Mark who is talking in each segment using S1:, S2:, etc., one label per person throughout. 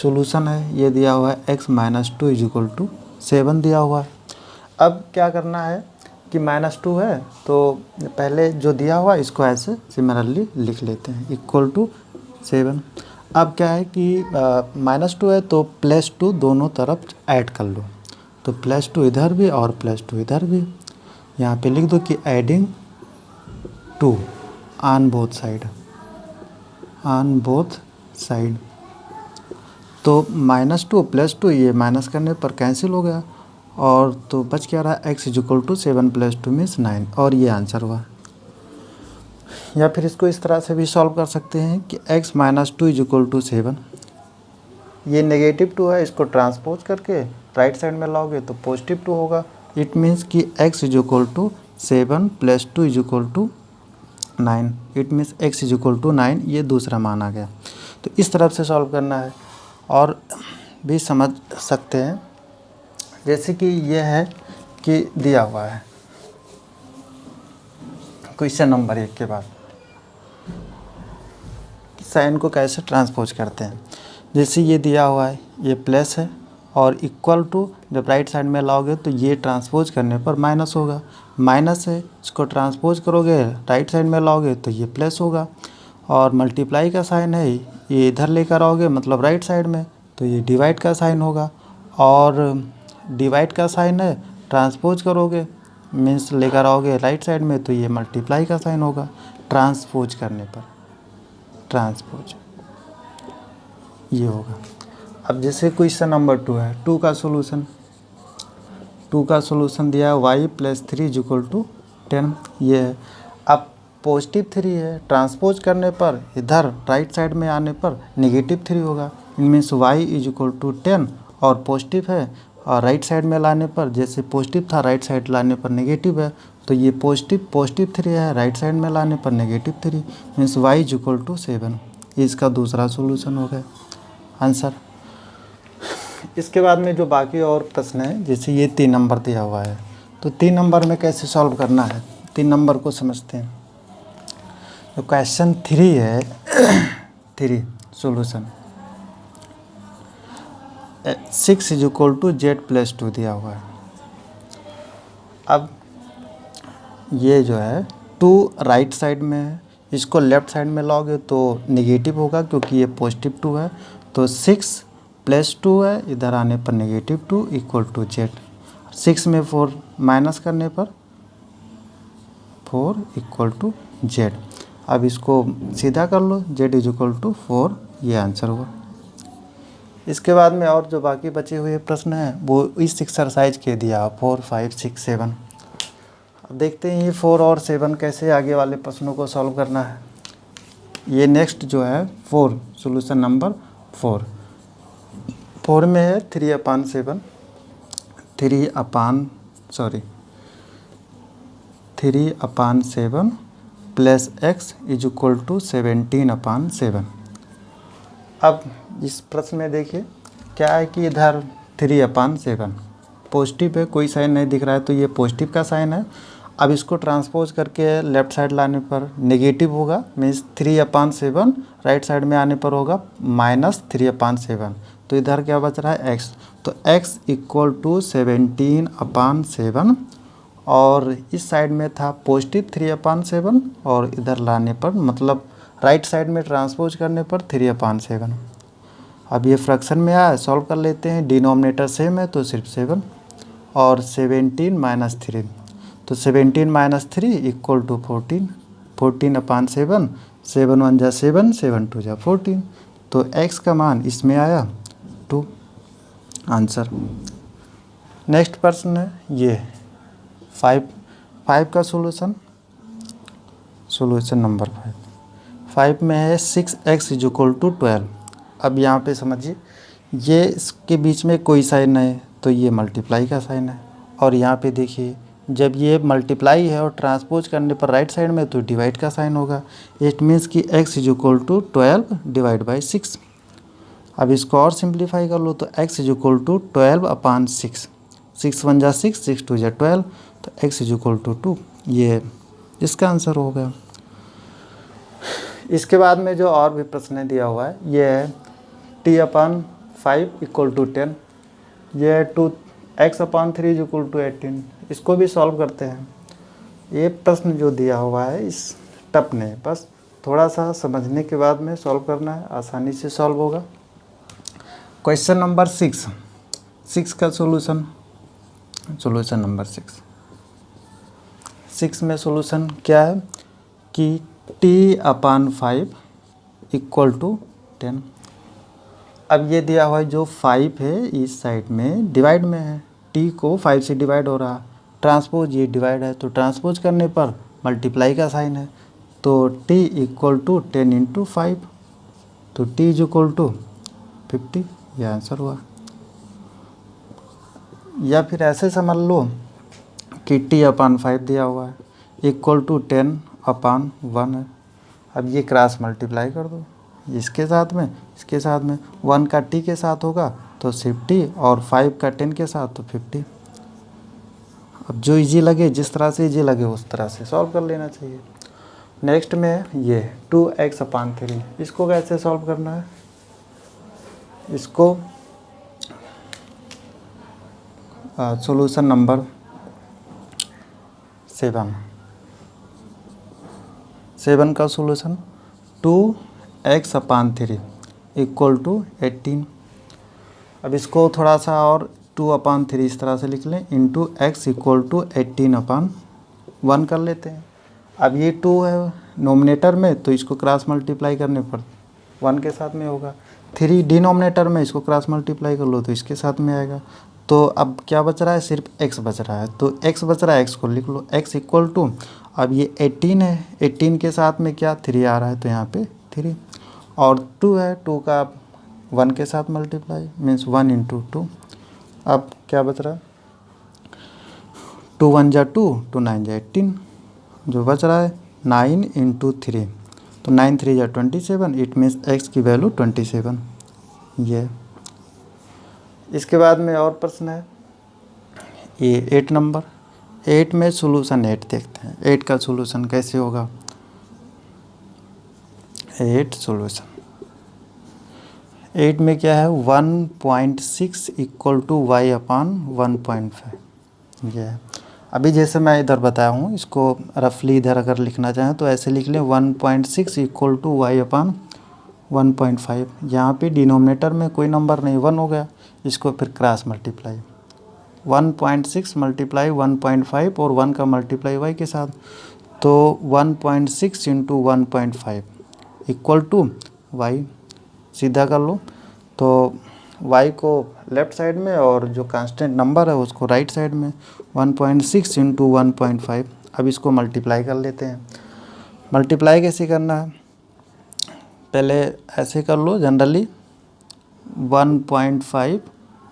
S1: Solution है, ये दिया हुआ है x minus 2 is equal to 7 दिया हुआ है। अब क्या करना है कि -2 है तो पहले जो दिया हुआ है इसको ऐसे सिमिलरली लिख लेते हैं इक्वल टू 7। अब क्या है कि -2 है तो +2 दोनों तरफ ऐड कर लो, तो +2 इधर भी और +2 इधर भी। यहाँ पे लिख दो कि adding 2 on both side, on both side. तो -2 +2 ये माइनस करने पर कैंसिल हो गया और तो बच क्या रहा x is equal to 7 + 2 means 9 और ये आंसर हुआ। या फिर इसको इस तरह से भी सॉल्व कर सकते हैं कि x minus 2 is equal to 7, ये -2 है, इसको ट्रांसपोज करके राइट साइड में लाओगे तो +2 होगा। इट मीन्स कि x is equal to 7 + 2 is equal to 9। It means x is equal to 9, ये दूसरा मान आ गया। तो इस तरफ से सॉल्व करना है और भी समझ सकते हैं, जैसे कि ये है कि दिया हुआ है क्वेश्चन नंबर 1 के बाद साइन को कैसे ट्रांसपोज करते हैं। जैसे ये दिया हुआ है, ये प्लस है और इक्वल टू जब राइट साइड में लाओगे तो ये ट्रांसपोज करने पर माइनस होगा, माइनस है, इसको ट्रांसपोज करोगे राइट साइड में लाओगे तो ये प्लस होगा। और मल्टीप्लाई का साइन है, ये इधर लेकर आओगे मतलब राइट साइड में तो ये डिवाइड का साइन होगा। और डिवाइड का साइन है, ट्रांसपोज करोगे मीन्स लेकर आओगे राइट साइड में तो ये मल्टीप्लाई का साइन होगा ट्रांसपोज करने पर, ट्रांसपोज ये होगा। अब जैसे क्वेश्चन नंबर 2 है, 2 का सॉल्यूशन दिया है y + 3 इज इक्वल टू 10, ये है। अब +3 है, ट्रांसपोज करने पर इधर राइट साइड में आने पर -3 होगा। Means y is equal to 10 और पॉजिटिव है और राइट साइड में लाने पर जैसे पॉजिटिव था राइट साइड लाने पर नेगेटिव है, तो ये पॉजिटिव 3 है, राइट साइड में लाने पर -3 means y is equal to 7। इसका दूसरा सॉल्यूशन हो गया आंसर। इसके बाद में जो बाकी और प्रश्न है, जैसे ये 3 नंबर दिया हुआ है तो 3 नंबर में कैसे सॉल्व करना है, 3 नंबर को समझते हैं। तो क्वेश्चन 3 है 3 solution 6 is equal to z + 2 दिया हुआ है। अब ये जो है 2 राइट साइड में है, इसको लेफ्ट साइड में लाओगे तो नेगेटिव होगा क्योंकि ये +2 है, तो 6 + 2 है, इधर आने पर -2 इक्वल टू z। 6 में 4 माइनस करने पर 4 इक्वल टू z। अब इसको सीधा कर लो, z इज इक्वल टू 4, ये आंसर हुआ। इसके बाद में और जो बाकी बचे हुए प्रश्न हैं वो इस एक्सरसाइज के दिया 4, 5, 6, 7। अब देखते हैं ये 4 और 7 कैसे आगे वाले प्रश्नों को सॉल्व करना है। ये नेक्स्ट जो है 4 सॉल्यूशन नंबर 4 में है 3/7 plus x is equal to 17/7। अब इस प्रश्न में देखिए क्या है कि इधर 3/7 पॉजिटिव है, कोई साइन नहीं दिख रहा है तो ये पॉजिटिव का साइन है। अब इसको ट्रांसपोज करके लेफ़्ट साइड लाने पर नेगेटिव होगा, मीन्स 3/7 राइट साइड में आने पर होगा -3/7। तो इधर क्या बच रहा है x, तो x इक्वल टू 17/7 और इस साइड में था पॉजिटिव 3/7 और इधर लाने पर मतलब राइट साइड में ट्रांसपोज करने पर 3/7। अब ये फ्रैक्शन में आया, सॉल्व कर लेते हैं, डिनोमिनेटर सेम है तो सिर्फ 7 और 17 - 3, तो 17 - 3 इक्वल टू 14, 14/7, 7 1 जा 7, 7 2 जा 14, तो x का मान इसमें आया 2 आंसर। नेक्स्ट प्रश्न है ये 5 का सॉल्यूशन नंबर 5 में है 6x इज इक्वल टू 12। अब यहाँ पे समझिए ये इसके बीच में कोई साइन है तो ये मल्टीप्लाई का साइन है, और यहाँ पे देखिए जब ये मल्टीप्लाई है और ट्रांसपोज करने पर राइट साइड में तो डिवाइड का साइन होगा। इट मीन्स कि x is equal to 12 divide by 6। अब इसको और सिंप्लीफाई कर लो तो x इज इक्वल टू 12/6, 6 1 जा 6, 6 2 जा 12, तो x इज इक्वल टू 2, ये इसका आंसर हो गया। इसके बाद में जो और भी प्रश्न दिया हुआ है ये है 5 इक्वल टू 10, ये है 2x/3 इज इक्वल टू 18। इसको भी सॉल्व करते हैं। ये प्रश्न जो दिया हुआ है इस टप ने, बस थोड़ा सा समझने के बाद में सॉल्व करना है, आसानी से सॉल्व होगा। क्वेश्चन नंबर 6 का सॉल्यूशन नंबर 6 में सॉल्यूशन क्या है कि t/5 इक्वल टू 10। अब ये दिया हुआ है जो 5 है इस साइड में डिवाइड में है, t को 5 से डिवाइड हो रहा, ट्रांसपोज ये डिवाइड है, तो ट्रांसपोज करने पर मल्टीप्लाई का साइन है, तो t इक्वल टू 10 इंटू 5, तो t इज इक्वल टू 50, ये आंसर हुआ। या फिर ऐसे समझ लो कि t/5 दिया हुआ है इक्वल टू 10/1 है। अब ये क्रॉस मल्टीप्लाई कर दो, इसके साथ में 1 का t के साथ होगा तो 50 और 5 का 10 के साथ तो 50। अब जो इजी लगे, जिस तरह से इजी लगे उस तरह से सॉल्व कर लेना चाहिए। नेक्स्ट में ये 2x/3, इसको कैसे सॉल्व करना है, इसको सॉल्यूशन नंबर 7 का सॉल्यूशन 2x/3 इक्वल टू 18। अब इसको थोड़ा सा और 2/3 इस तरह से लिख लें, इंटू x इक्वल टू 18/1 कर लेते हैं। अब ये 2 है नोमिनेटर में, तो इसको क्रॉस मल्टीप्लाई करने पर 1 के साथ में होगा। 3 डिनोमिनेटर में, इसको क्रॉस मल्टीप्लाई कर लो तो इसके साथ में आएगा। तो अब क्या बच रहा है, सिर्फ x बच रहा है, तो x बच रहा है, x को लिख लो, x इक्वल टू, अब ये 18 है, 18 के साथ में क्या 3 आ रहा है, तो यहाँ पे 3, और 2 है, 2 का 1 के साथ मल्टीप्लाई मीन्स 1 इंटू 2। अब क्या बच रहा है, 2 1 जा 2, 2 9 जा 18, जो बच रहा है 9 इंटू 3, तो 9 3 जा 27, इट मीन्स x की वैल्यू 27। ये इसके बाद में और प्रश्न है ये 8 नंबर। 8 में सॉल्यूशन 8 देखते हैं, 8 का सॉल्यूशन कैसे होगा। 8 सॉल्यूशन 8 में क्या है, 1.6 इक्वल टू y/1.5, ये है। अभी जैसे मैं इधर बताया हूँ, इसको रफली इधर अगर लिखना चाहें तो ऐसे लिख लें, 1.6 इक्वल टू y/1.5। यहाँ पे डिनोमिनेटर में कोई नंबर नहीं, 1 हो गया, इसको फिर क्रॉस मल्टीप्लाई 1.6 मल्टीप्लाई 1.5 और 1 का मल्टीप्लाई y के साथ, तो 1.6 इंटू 1.5 इक्वल टू y, सीधा कर लो, तो y को लेफ़्ट साइड में और जो कांस्टेंट नंबर है उसको राइट साइड में, 1.6 इंटू 1.5। अब इसको मल्टीप्लाई कर लेते हैं। मल्टीप्लाई कैसे करना है, पहले ऐसे कर लो जनरली, 1.5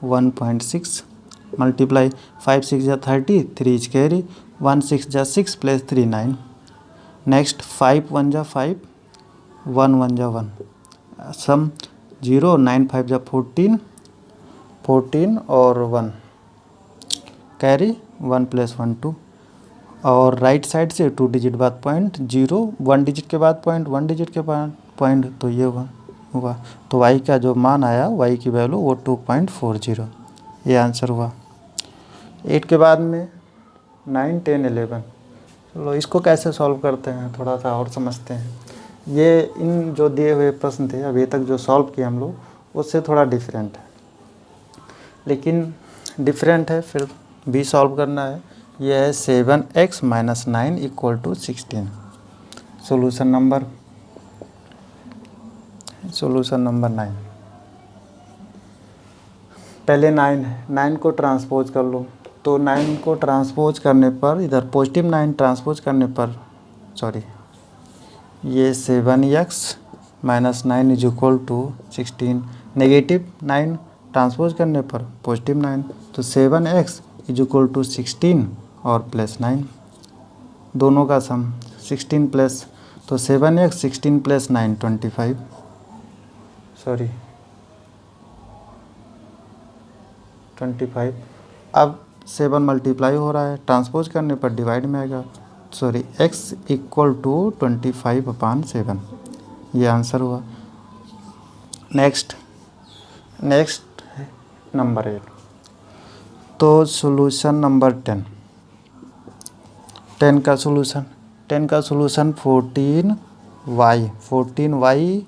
S1: 1.6 मल्टीप्लाई 5 6 जा 30, 3 इज कैरी, 1 6 जा 6 प्लस 3 9, नेक्स्ट 5 1 जा 5, 1 1 जा 1, सम 0, 9 5 जा 14 और 1 कैरी 1 प्लस 1 2, और राइट साइड से 2 डिजिट बाद पॉइंट 0, 1 डिजिट के बाद पॉइंट, 1 डिजिट के बाद पॉइंट, तो ये हुआ तो y का जो मान आया, y की वैल्यू वो 2.40, ये आंसर हुआ। 8 के बाद में 9 10 11, चलो इसको कैसे सॉल्व करते हैं थोड़ा सा और समझते हैं। ये इन जो दिए हुए प्रश्न थे अभी तक जो सॉल्व किए हम लोग, उससे थोड़ा डिफरेंट है, लेकिन डिफरेंट है फिर भी सॉल्व करना है। ये है 7x - 9 equal to 16, solution number 9। पहले 9 है, 9 को ट्रांसपोज कर लो, तो 9 को ट्रांसपोज करने पर इधर पॉजिटिव 9 ट्रांसपोज करने पर, सॉरी, ये 7x - 9 is equal to 16, negative 9 transpose करने पर पॉजिटिव 9, तो 7x इज इक्वल टू 16 और प्लस 9, दोनों का सम 16 प्लस, तो 7x 16 प्लस 9 25, सॉरी 25। अब 7 मल्टीप्लाई हो रहा है, ट्रांसपोज करने पर डिवाइड में आएगा, सॉरी x इक्वल टू 25/7, ये आंसर हुआ। नेक्स्ट नेक्स्ट नंबर 8, तो सॉल्यूशन नंबर 10, 10 का सॉल्यूशन, 10 का solution 14y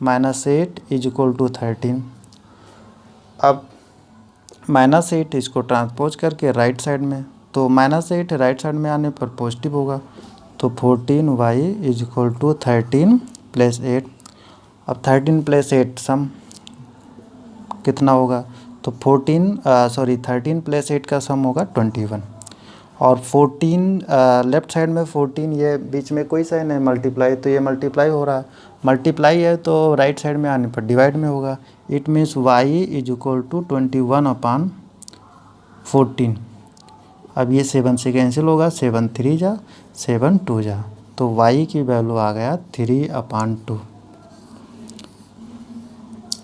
S1: minus 8 is equal to 13। अब -8 इसको ट्रांसपोज करके राइट साइड में, तो -8 राइट साइड में आने पर पॉजिटिव होगा, तो 14y is equal to 13 plus 8। अब 13 प्लस 8 सम कितना होगा, तो 13 प्लस 8 का सम होगा 21। और 14 लेफ्ट साइड में 14, ये बीच में कोई साइन है मल्टीप्लाई, तो ये मल्टीप्लाई हो रहा है, मल्टीप्लाई है तो राइट साइड में आने पर डिवाइड में होगा। It means y is equal to 21/14। अब ये 7 से कैंसिल होगा, 7 3 जा 7 2 जा, तो y की वैल्यू आ गया 3/2।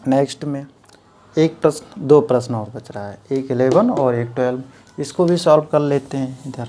S1: नेक्स्ट में एक प्रश्न, 2 प्रश्न और बच रहा है, एक 11 और एक 12, इसको भी सॉल्व कर लेते हैं इधर।